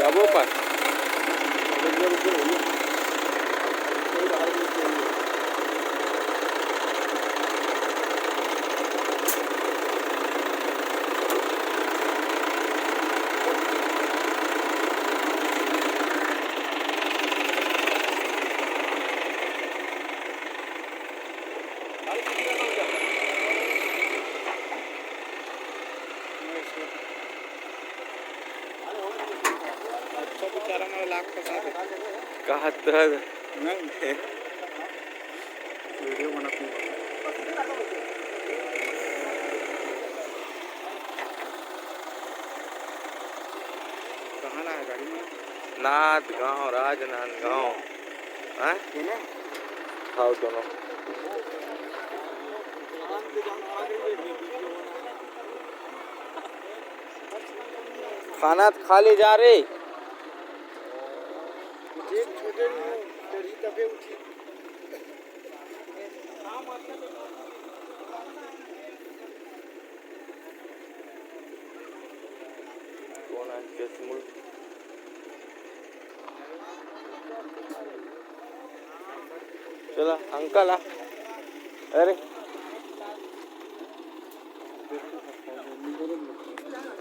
जाबो पर कहा नहीं वीडियो बनाती कहाँ ना है गाड़ी में नाथ गाँव राजनांदगांव हाँ खाओ दोनों खाना खा ले जा रे छोटे तबे उठी चला अंकल आ अरे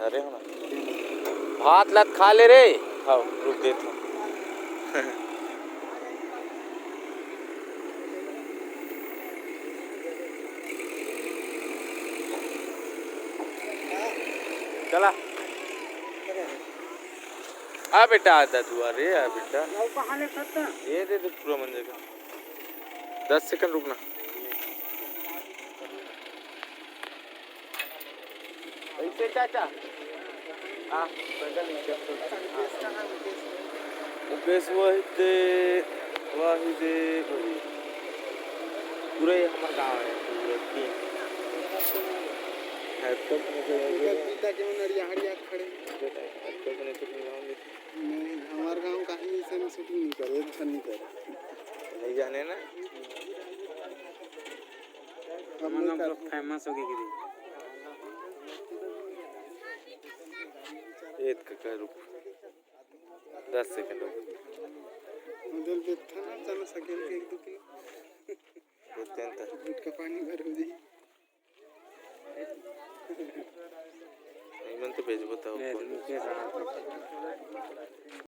अरे भात लात खा ले रे खाओ रुक देता हूँ चला आ बेटा आधा तू अरे आ बेटा ये दे पूरा मंजे का 10 सेकंड रुकना ऐसे चाचा हाँ मुकेश वाहिदे पूरे हमारे गाँव है हमारे गाँव का ही ऐसे में शूटिंग नहीं करे अच्छा नहीं करे नहीं जाने ना हम लोग फेमस हो गए एक का रुक 10 सेकंड उधर बैठा ना चला सके एक दो किलो दूध का पानी भर हो जाए नहीं मन तो भेज बताओ